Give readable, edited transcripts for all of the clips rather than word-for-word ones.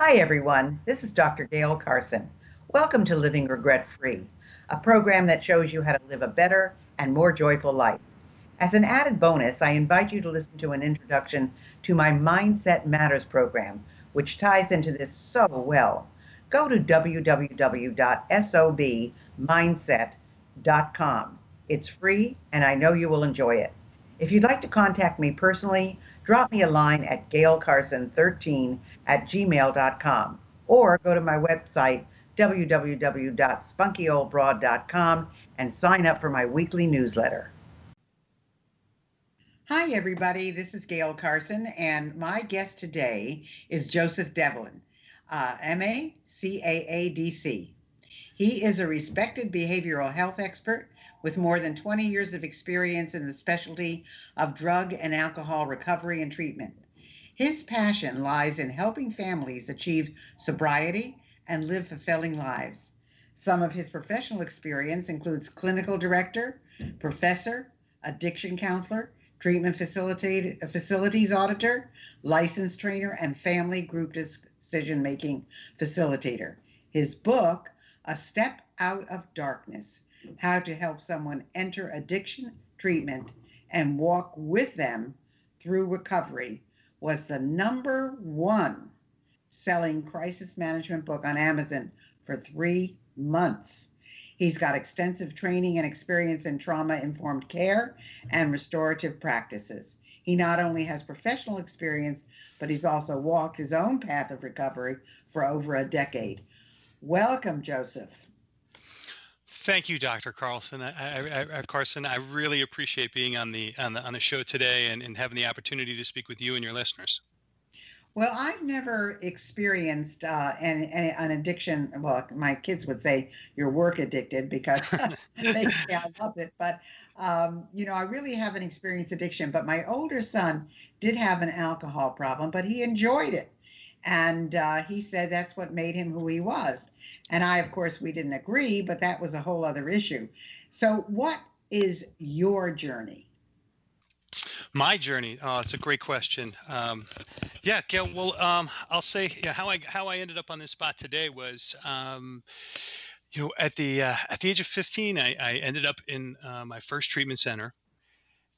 Hi, everyone. This is Dr. Gail Carson. Welcome to Living Regret Free, a program that shows you how to live a better and more joyful life. As an added bonus, I invite you to listen to an introduction to my Mindset Matters program, which ties into this so well. Go to www.sobmindset.com. It's free, and I know you will enjoy it. If you'd like to contact me personally, drop me a line at gailcarson13@gmail.com or go to my website, www.spunkyoldbroad.com, and sign up for my weekly newsletter. Hi, everybody. This is Gail Carson, and my guest today is Joseph Devlin, MACAADC. He is a respected behavioral health expert with more than 20 years of experience in the specialty of drug and alcohol recovery and treatment. His passion lies in helping families achieve sobriety and live fulfilling lives. Some of his professional experience includes clinical director, professor, addiction counselor, treatment facilities auditor, licensed trainer, and family group decision-making facilitator. His book, A Step Out of Darkness, How to Help Someone Enter Addiction Treatment and Walk with Them Through Recovery, was the #1 selling crisis management book on Amazon for 3 months. He's got extensive training and experience in trauma-informed care and restorative practices. He not only has professional experience, but he's also walked his own path of recovery for over a decade. Welcome, Joseph. Thank you, Dr. Carlson. Carson, I really appreciate being on the show today and having the opportunity to speak with you and your listeners. Well, I've never experienced an addiction. Well, my kids would say you're work addicted because they say I love it. But, I really haven't experienced addiction. But my older son did have an alcohol problem, but he enjoyed it. And he said that's what made him who he was. And of course, we didn't agree, but that was a whole other issue. So what is your journey? My journey. Oh, it's a great question. Yeah, Gail. Well, I'll say how I ended up on this spot today was, at the age of 15, I ended up in my first treatment center,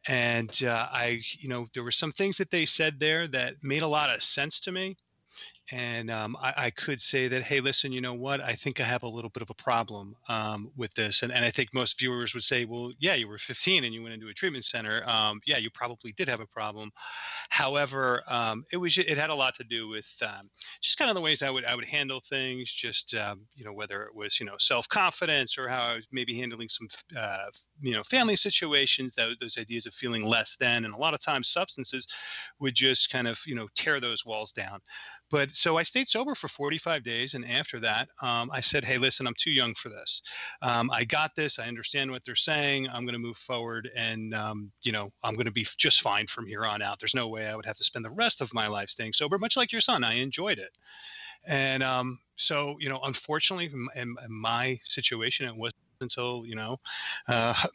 and there were some things that they said there that made a lot of sense to me. And I could say that, hey, listen, you know what? I think I have a little bit of a problem with this. And I think most viewers would say, well, yeah, you were 15 and you went into a treatment center. Yeah, you probably did have a problem. However, it had a lot to do with just kind of the ways I would handle things, just whether it was self-confidence or how I was maybe handling some family situations. Those ideas of feeling less than, and a lot of times substances would just kind of tear those walls down. But so I stayed sober for 45 days. And after that, I said, hey, listen, I'm too young for this. I got this. I understand what they're saying. I'm going to move forward, and, I'm going to be just fine from here on out. There's no way I would have to spend the rest of my life staying sober, much like your son. I enjoyed it. And so, unfortunately, in my situation, it wasn't until,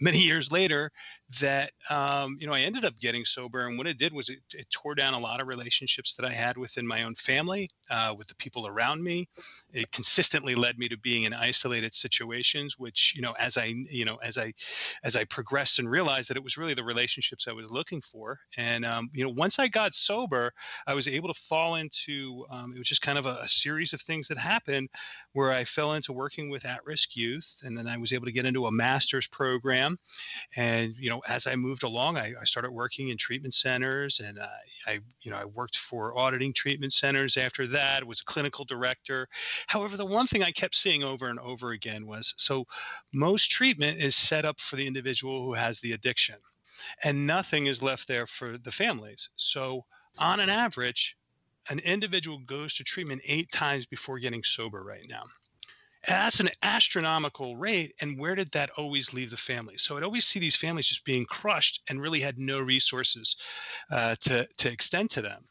many years later that, I ended up getting sober. And what it did was it tore down a lot of relationships that I had within my own family, with the people around me. It consistently led me to being in isolated situations, which, as I progressed and realized that it was really the relationships I was looking for. And, once I got sober, I was able to fall into, it was just kind of a series of things that happened where I fell into working with at-risk youth. And then I was able to get into a master's program. And, as I moved along, I started working in treatment centers, and I worked for auditing treatment centers after that, was a clinical director. However, the one thing I kept seeing over and over again was, so most treatment is set up for the individual who has the addiction, and nothing is left there for the families. So on an average, an individual goes to treatment 8 times before getting sober right now. That's an astronomical rate. And where did that always leave the families? So I'd always see these families just being crushed and really had no resources to extend to them.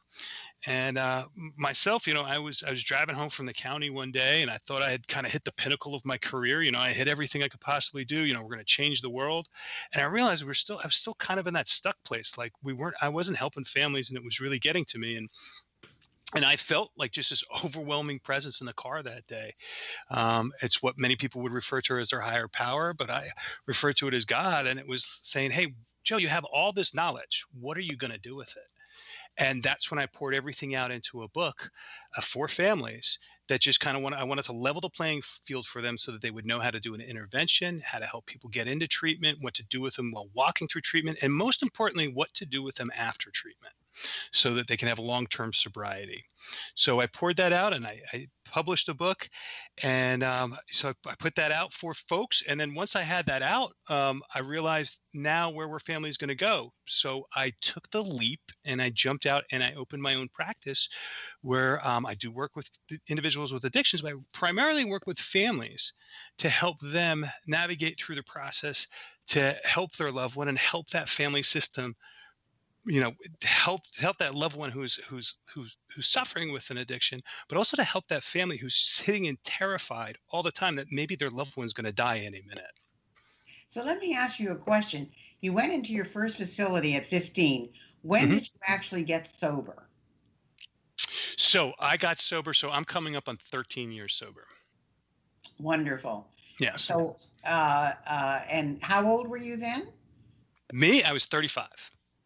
And myself, I was driving home from the county one day, and I thought I had kind of hit the pinnacle of my career. I hit everything I could possibly do. We're going to change the world. And I realized I was still kind of in that stuck place. Like I wasn't helping families, and it was really getting to me. And And I felt like just this overwhelming presence in the car that day. It's what many people would refer to as their higher power, but I refer to it as God. And it was saying, "Hey, Joe, you have all this knowledge. What are you going to do with it?" And that's when I poured everything out into a book for families that just kind of I wanted to level the playing field for them so that they would know how to do an intervention, how to help people get into treatment, what to do with them while walking through treatment, and most importantly, what to do with them after treatment so that they can have long-term sobriety. So I poured that out and I published a book, and so I put that out for folks. And then once I had that out, I realized now where were families going to go. So I took the leap and I jumped out and I opened my own practice where I do work with individuals with addictions, but I primarily work with families to help them navigate through the process, to help their loved one and help that family system, help that loved one who's suffering with an addiction, but also to help that family who's sitting and terrified all the time that maybe their loved one's going to die any minute. So let me ask you a question. You went into your first facility at 15. When Hmm. did you actually get sober? So I got sober. So I'm coming up on 13 years sober. Wonderful. Yes. So, and how old were you then? Me, I was 35.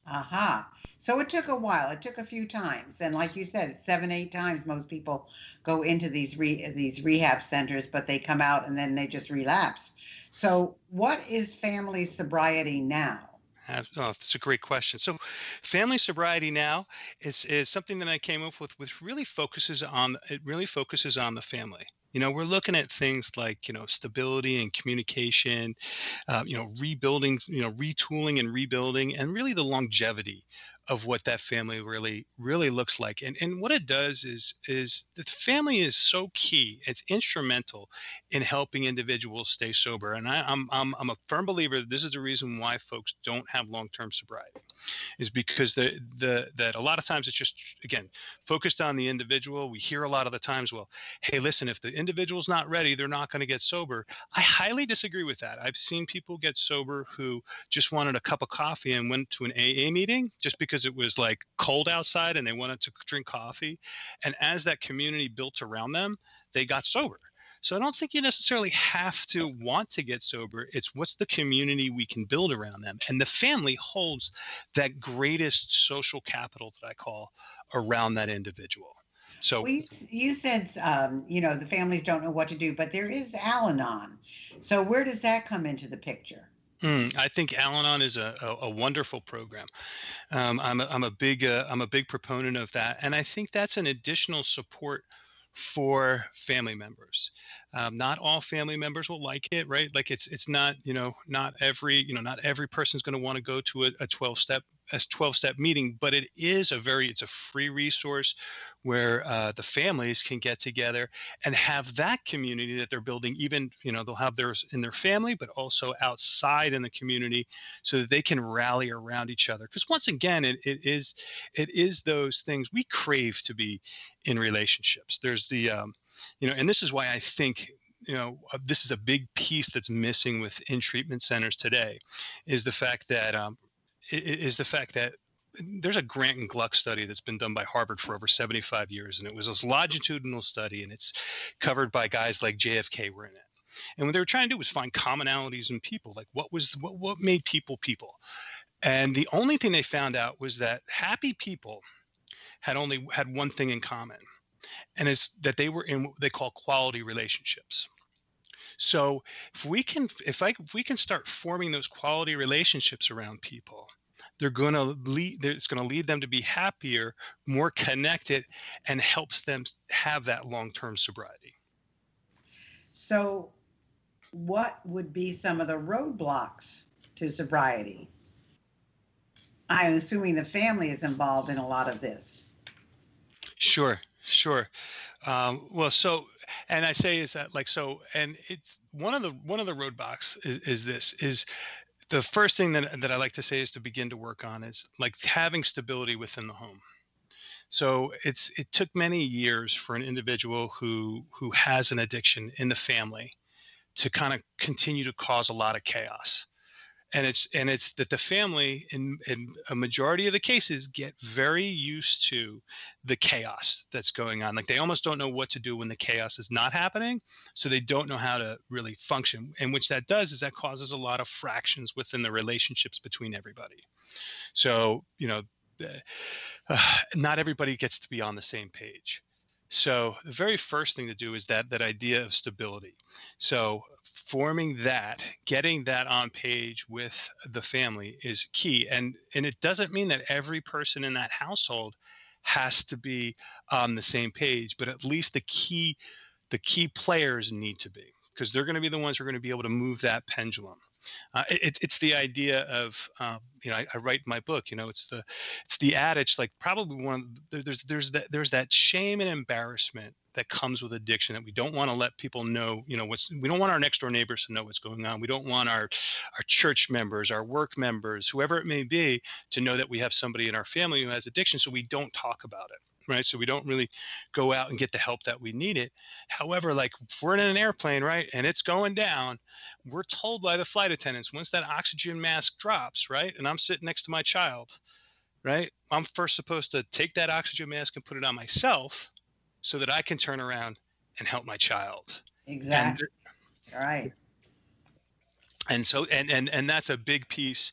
Aha. So it took a while. It took a few times, and like you said, it's 7, 8 times most people go into these rehab centers, but they come out and then they just relapse. So, what is family sobriety now? Oh, that's a great question. So, family sobriety now is something that I came up with, which really focuses on the family. We're looking at things like stability and communication, rebuilding, retooling and rebuilding, and really the longevity of what that family really looks like. And what it does is the family is so key. It's instrumental in helping individuals stay sober. And I'm a firm believer that this is the reason why folks don't have long-term sobriety, is because that a lot of times it's just, again, focused on the individual. We hear a lot of the times, well, hey, listen, if the individual's not ready, they're not going to get sober. I highly disagree with that. I've seen people get sober who just wanted a cup of coffee and went to an AA meeting just because it was like cold outside and they wanted to drink coffee. And as that community built around them, they got sober. So I don't think you necessarily have to want to get sober. It's what's the community we can build around them. And the family holds that greatest social capital that I call around that individual. So Well, you said, the families don't know what to do, but there is Al-Anon. So where does that come into the picture? I think AlAnon is a wonderful program. I'm a big proponent of that, and I think that's an additional support for family members. Not all family members will like it, right? Like it's not not every person's going to want to go to a 12-step meeting, but it's a free resource where the families can get together and have that community that they're building. Even they'll have theirs in their family, but also outside in the community, so that they can rally around each other. Because once again, it is those things we crave to be in relationships. There's and this is why I think this is a big piece that's missing within treatment centers today, is the fact that there's a Grant and Gluck study that's been done by Harvard for over 75 years, and it was this longitudinal study, and it's covered by guys like JFK were in it. And what they were trying to do was find commonalities in people, like what made people people. And the only thing they found out was that happy people had one thing in common, and it's that they were in what they call quality relationships. So if we can start forming those quality relationships around people, it's going to lead them to be happier, more connected, and helps them have that long-term sobriety. So, what would be some of the roadblocks to sobriety? I'm assuming the family is involved in a lot of this. Sure, sure. Well, so, and I say is that like so, and it's one of the roadblocks is the first thing that I like to say is to begin to work on is like having stability within the home. So it took many years for an individual who has an addiction in the family to kind of continue to cause a lot of chaos. And it's that the family in a majority of the cases get very used to the chaos that's going on. Like they almost don't know what to do when the chaos is not happening, so they don't know how to really function. And which that does is that causes a lot of fractions within the relationships between everybody. So not everybody gets to be on the same page. So the very first thing to do is that idea of stability. So forming that, getting that on page with the family is key. And it doesn't mean that every person in that household has to be on the same page, but at least the key players need to be, because they're going to be the ones who are going to be able to move that pendulum. It's the idea of I write in my book. It's the adage, like probably there's that shame and embarrassment that comes with addiction, that we don't want to let people know. We don't want our next door neighbors to know what's going on. We don't want our church members, our work members, whoever it may be, to know that we have somebody in our family who has addiction. So we don't talk about it. Right. So we don't really go out and get the help that we need it. However, like if we're in an airplane, right, and it's going down, we're told by the flight attendants, once that oxygen mask drops, right, and I'm sitting next to my child, right, I'm first supposed to take that oxygen mask and put it on myself so that I can turn around and help my child. And Exactly. All right. and so and that's a big piece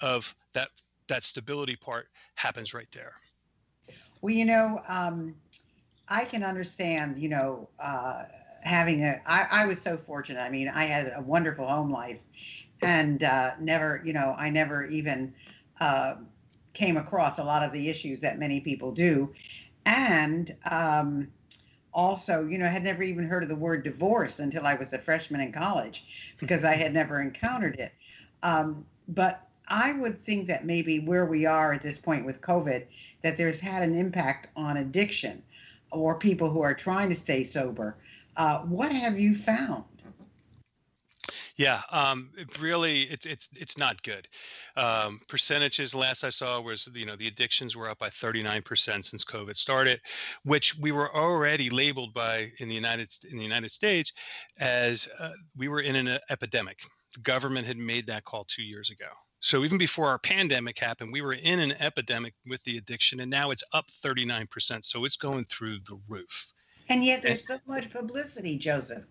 of that stability part happens right there. Well, I can understand, I was so fortunate. I mean, I had a wonderful home life and I never even uh, came across a lot of the issues that many people do. And also, I had never even heard of the word divorce until I was a freshman in college because I had never encountered it. But I would think that maybe where we are at this point with COVID, that there's had an impact on addiction or people who are trying to stay sober. What have you found? Yeah, it really, it's not good. Percentages last I saw was, the addictions were up by 39% since COVID started, which we were already labeled by in the United States as we were in an epidemic. The government had made that call 2 years ago. So even before our pandemic happened, we were in an epidemic with the addiction, and now it's up 39%. So it's going through the roof. And yet And there's so much publicity, Joseph.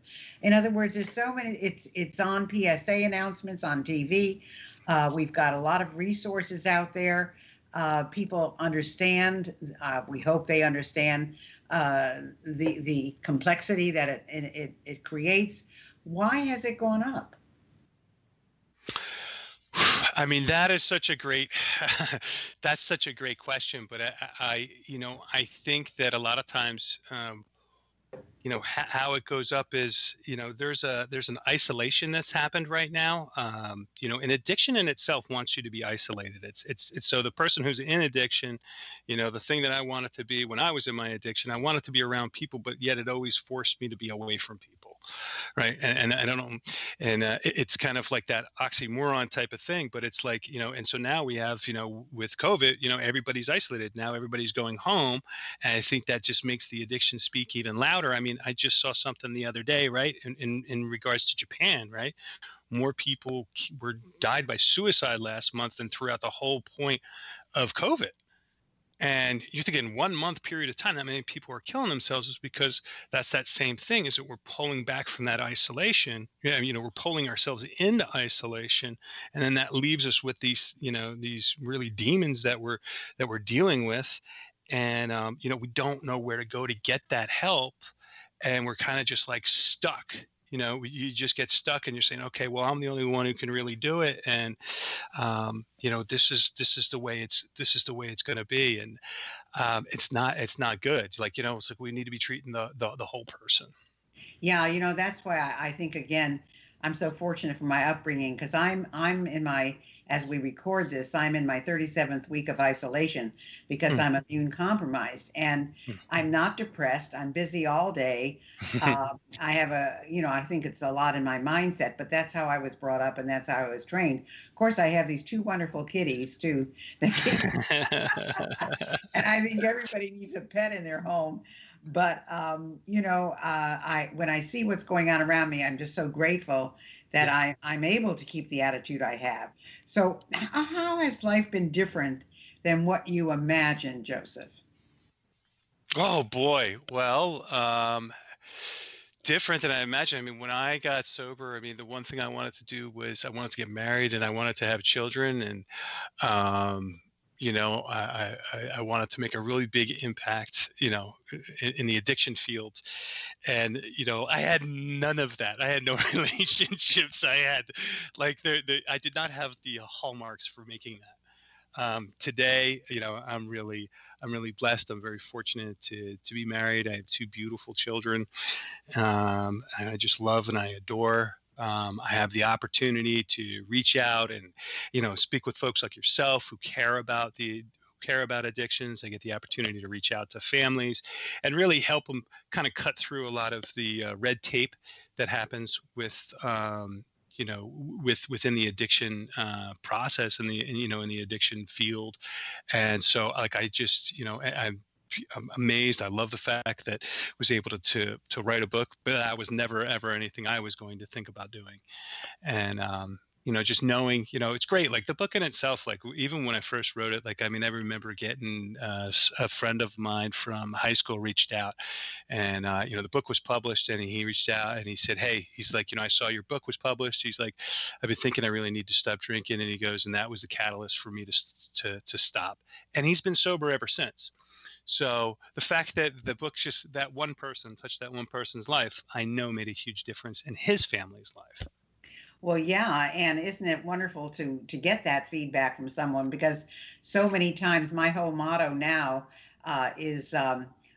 In other words, there's so many. It's on PSA announcements on TV. We've got a lot of resources out there. People understand. We hope they understand the complexity that it creates. Why has it gone up? I mean, that is such a great, that's such a great question. But I think that a lot of times, how it goes up is, there's an isolation that's happened right now. An addiction in itself wants you to be isolated. It's so the person who's in addiction, the thing that I wanted to be when I was in my addiction, I wanted to be around people, but yet it always forced me to be away from people. Right. And I don't know. And it's kind of like that oxymoron type of thing, but it's like, and so now we have, with COVID, everybody's isolated. Now everybody's going home. And I think that just makes the addiction speak even louder. I mean, I just saw something the other day, right? In regards to Japan, right? More people were died by suicide last month than throughout the whole point of COVID. And you think in 1 month period of time, that many people are killing themselves is because that's that same thing, is that we're pulling back from that isolation. Yeah, we're pulling ourselves into isolation. And then that leaves us with these really demons that we're dealing with. And, we don't know where to go to get that help. And we're kind of just like stuck. You just get stuck and you're saying, okay, well, I'm the only one who can really do it. And, this is the way it's going to be. And it's not good. Like, it's like we need to be treating the whole person. Yeah, that's why I think again, I'm so fortunate for my upbringing because I'm in my as we record this, I'm in my 37th week of isolation because Mm. I'm immune compromised and I'm not depressed. I'm busy all day. I have I think it's a lot in my mindset, but that's how I was brought up and that's how I was trained. Of course, I have these two wonderful kitties too, that and I think everybody needs a pet in their home. But I when I see what's going on around me, I'm just so grateful that Yeah. I'm able to keep the attitude I have. So, how has life been different than what you imagined, Joseph? Oh boy. Well, different than I imagined. I mean, when I got sober, I mean, the one thing I wanted to do was I wanted to get married and I wanted to have children. And um, I wanted to make a really big impact, in the addiction field. And, I had none of that. I had no relationships. I had like I did not have the hallmarks for making that. Today, I'm really blessed. I'm very fortunate to be married. I have two beautiful children. I just love and I adore. I have the opportunity to reach out and, speak with folks like yourself who care about addictions. I get the opportunity to reach out to families and really help them kind of cut through a lot of the red tape that happens within the addiction process and in the addiction field. And so, like, I just, I'm amazed. I love the fact that I was able to write a book, but that was never ever anything I was going to think about doing. And just knowing, it's great. Like the book in itself, like even when I first wrote it, like I mean, I remember getting a friend of mine from high school reached out, and the book was published, and he reached out and he said, "Hey," he's like, "I saw your book was published." He's like, "I've been thinking I really need to stop drinking," and he goes, and that was the catalyst for me to stop. And he's been sober ever since. So the fact that the book just that one person touched that one person's life, I know made a huge difference in his family's life. Well, yeah, and isn't it wonderful to get that feedback from someone? Because so many times my whole motto now is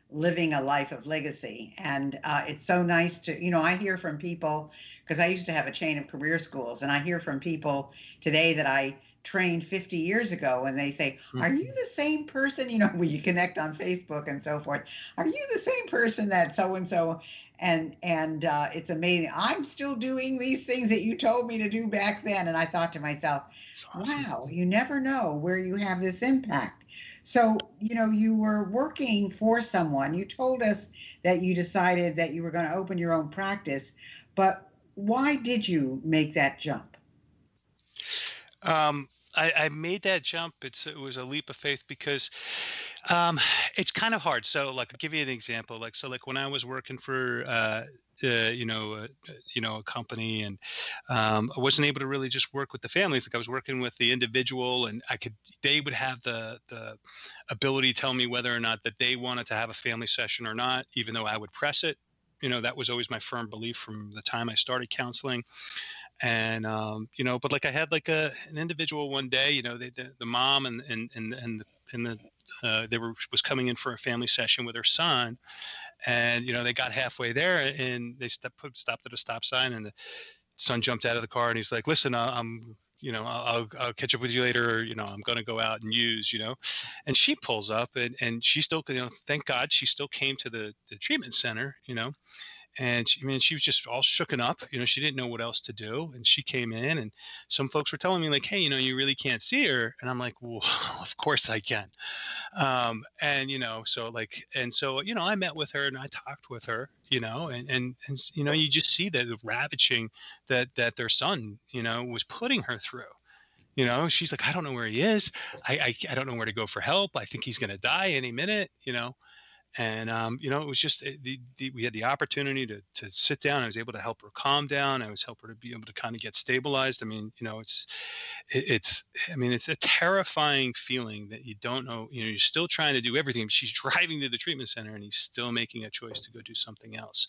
living a life of legacy, and it's so nice to I hear from people because I used to have a chain of career schools, and I hear from people today that I trained 50 years ago, and they say, "Are you Mhm. the same person?" When you connect on Facebook and so forth, "Are you the same person that so and so?" And it's amazing. I'm still doing these things that you told me to do back then. And I thought to myself, It's awesome. wow, you never know where you have this impact. So, you were working for someone. You told us that you decided that you were going to open your own practice, but why did you make that jump? Um, I made that jump. It was a leap of faith because um, it's kind of hard. So, like, I'll give you an example. Like, so, like, when I was working for, a company, and I wasn't able to really just work with the families. Like, I was working with the individual, and they would have the ability to tell me whether or not that they wanted to have a family session or not, even though I would press it. That was always my firm belief from the time I started counseling. And but like I had like an individual one day, the mom and they was coming in for a family session with her son. And they got halfway there and they stopped at a stop sign, and the son jumped out of the car and he's like, "Listen, I'm I'll catch up with you later, or, I'm going to go out and use," and she pulls up, and she still, thank God she still came to the treatment center, and I mean, she was just all shooken up. She didn't know what else to do. And she came in, and some folks were telling me, like, "Hey, you really can't see her." And I'm like, "Well, of course I can." And, so like, and so, I met with her and I talked with her, and you just see the ravaging that their son, was putting her through. She's like, "I don't know where he is. I don't know where to go for help. I think he's going to die any minute." And it was just we had the opportunity to sit down. I was able to help her calm down. I was help her to be able to kind of get stabilized. I mean, it's I mean, it's a terrifying feeling that you don't know. You're still trying to do everything. She's driving to the treatment center, and he's still making a choice to go do something else.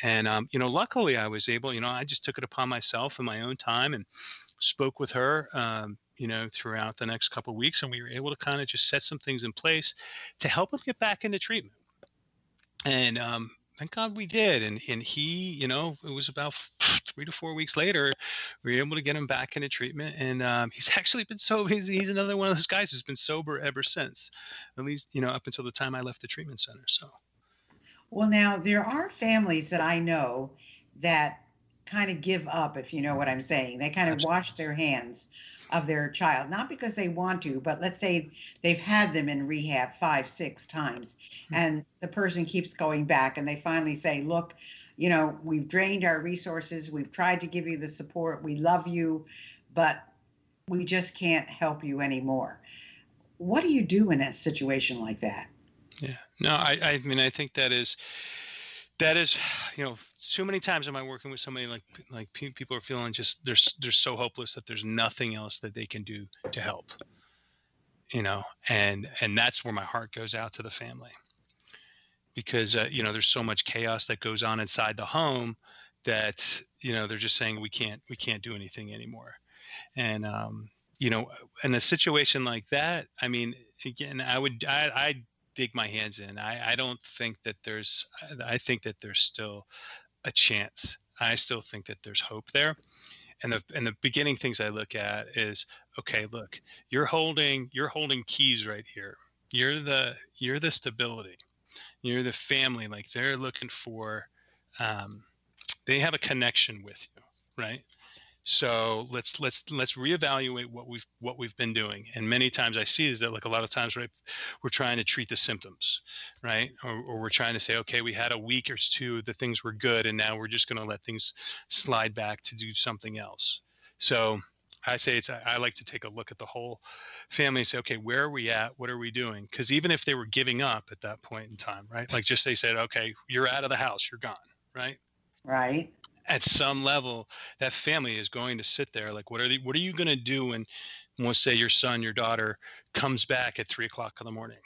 And luckily, I was able. I just took it upon myself in my own time and spoke with her. Throughout the next couple of weeks, and we were able to kind of just set some things in place to help him get back into treatment. And thank God we did. And he, it was about 3 to 4 weeks later, we were able to get him back into treatment. And he's actually been sober. He's another one of those guys who's been sober ever since, at least, up until the time I left the treatment center. So, Well, now there are families that I know that kind of give up, if you know what I'm saying. They kind of wash their hands of their child, not because they want to, but let's say they've had them in rehab 5, 6 times, and the person keeps going back, and they finally say, "Look, we've drained our resources. We've tried to give you the support. We love you, but we just can't help you anymore. What do you do in a situation like that? Yeah. No, I mean, I think that is, so many times am I working with somebody like people are feeling just they're so hopeless that there's nothing else that they can do to help, and that's where my heart goes out to the family, because there's so much chaos that goes on inside the home that they're just saying we can't do anything anymore. And you know in a situation like that, I mean, again, I dig my hands in. I don't think that I think that there's still a chance. I still think that there's hope there. And the beginning things I look at is, okay, look, you're holding keys right here. You're the stability. You're the family. Like, they're looking for, um, they have a connection with you, right? So let's reevaluate what we've been doing. And many times I see is that, like, a lot of times, right, we're trying to treat the symptoms, right? Or we're trying to say, okay, we had a week or two that things were good, and now we're just going to let things slide back to do something else. So I say I like to take a look at the whole family and say, okay, where are we at? What are we doing? Because even if they were giving up at that point in time, right? Like, just they said, okay, you're out of the house, you're gone, right? Right? At some level, that family is going to sit there like, what are you going to do when, let's say, your son, your daughter comes back at 3 o'clock in the morning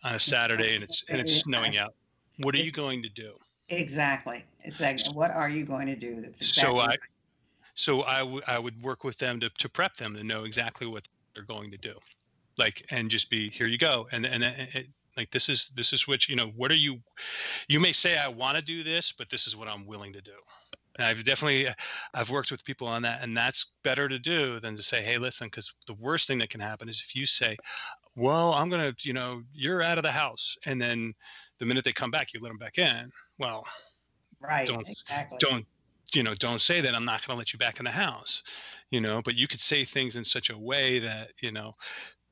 on a Saturday, and it's snowing out? What are you It's going to do? exactly. It's like, what are you going to do? That's So exactly I so I would work with them to prep them to know exactly what they're going to do, like, and just be, here you go, and like, this is what are you may say, I want to do this, but this is what I'm willing to do. And I've worked with people on that, and that's better to do than to say, hey, listen, because the worst thing that can happen is if you say, well, I'm going to, you're out of the house. And then the minute they come back, you let them back in. Well, right. don't, Exactly. don't, don't say that I'm not going to let you back in the house, but you could say things in such a way that,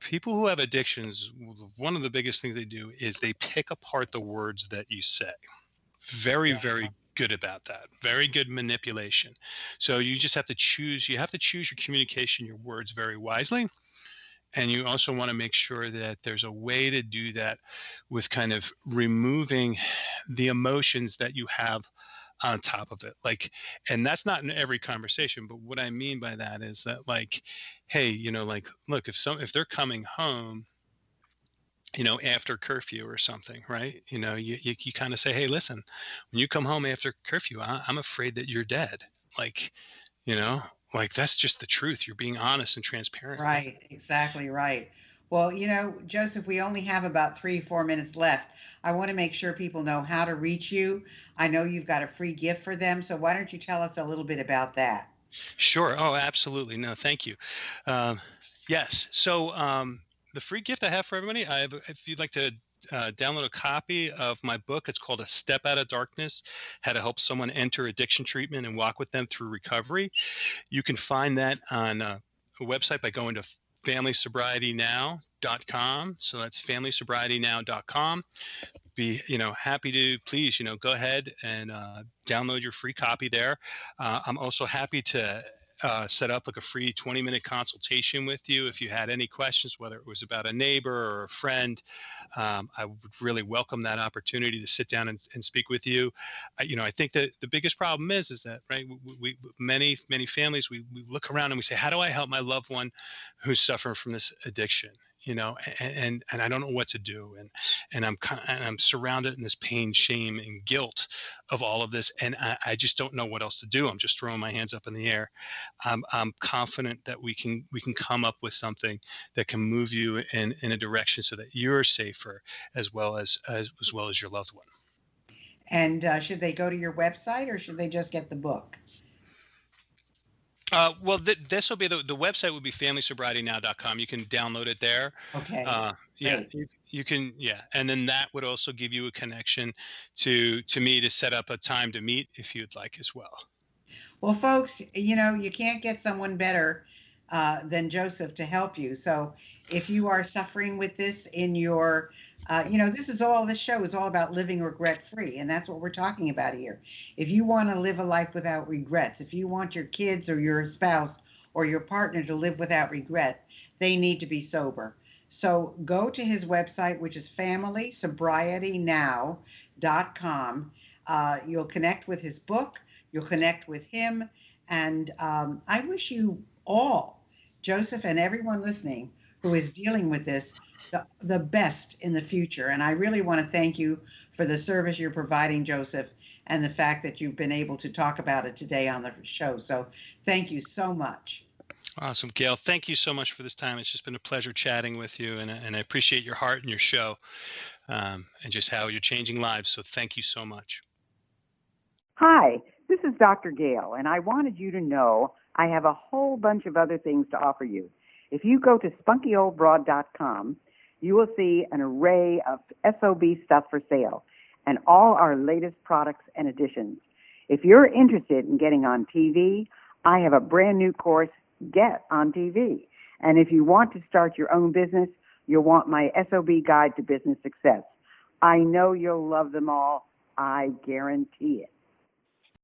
people who have addictions, one of the biggest things they do is they pick apart the words that you say. Very, Yeah. very good about that. Very good manipulation. So you have to choose your communication, your words, very wisely. And you also want to make sure that there's a way to do that with kind of removing the emotions that you have on top of it. Like, and that's not in every conversation, but what I mean by that is that, like, hey, like, look, if they're coming home, after curfew or something, right? You kind of say, hey, listen, when you come home after curfew, I'm afraid that you're dead. Like, you know, like, that's just the truth. You're being honest and transparent with Right. Exactly right. Well, Joseph, we only have about 3, 4 minutes left. I want to make sure people know how to reach you. I know you've got a free gift for them. So why don't you tell us a little bit about that? Sure. Oh, absolutely. No, thank you. Um, yes. So, the free gift I have for everybody, if you'd like to download a copy of my book, it's called A Step Out of Darkness: How to Help Someone Enter Addiction Treatment and Walk with Them Through Recovery. You can find that on a website by going to FamilySobrietyNow.com. So that's FamilySobrietyNow.com. Be happy to, please, go ahead and download your free copy there. I'm also happy to set up like a free 20-minute consultation with you if you had any questions, whether it was about a neighbor or a friend. I would really welcome that opportunity to sit down and speak with you. I think that the biggest problem is that, right, many families, we look around and we say, how do I help my loved one who's suffering from this addiction? And I don't know what to do, and I'm surrounded in this pain, shame, and guilt of all of this, and I just don't know what else to do. I'm just throwing my hands up in the air. I'm confident that we can come up with something that can move you in a direction so that you're safer, as well as your loved one. And should they go to your website or should they just get the book? Well, this will be the website would be FamilySobrietyNow.com. You can download it there. Okay. Yeah, Great. you can, yeah, and then that would also give you a connection to me to set up a time to meet if you'd like as well. Well, folks, you can't get someone better than Joseph to help you. So if you are suffering with this in your This show is all about living regret free, and that's what we're talking about here. If you want to live a life without regrets, if you want your kids or your spouse or your partner to live without regret, they need to be sober. So go to his website, which is familysobrietynow.com. You'll connect with his book, you'll connect with him, and I wish you all, Joseph and everyone listening who is dealing with this, the best in the future. And I really want to thank you for the service you're providing, Joseph, and the fact that you've been able to talk about it today on the show. So thank you so much. Awesome, Gail. Thank you so much for this time. It's just been a pleasure chatting with you, and I appreciate your heart and your show, and just how you're changing lives. So thank you so much. Hi, this is Dr. Gail, and I wanted you to know I have a whole bunch of other things to offer you. If you go to spunkyoldbroad.com, you will see an array of SOB stuff for sale and all our latest products and additions. If you're interested in getting on TV, I have a brand new course, Get on TV. And if you want to start your own business, you'll want my SOB Guide to Business Success. I know you'll love them all. I guarantee it.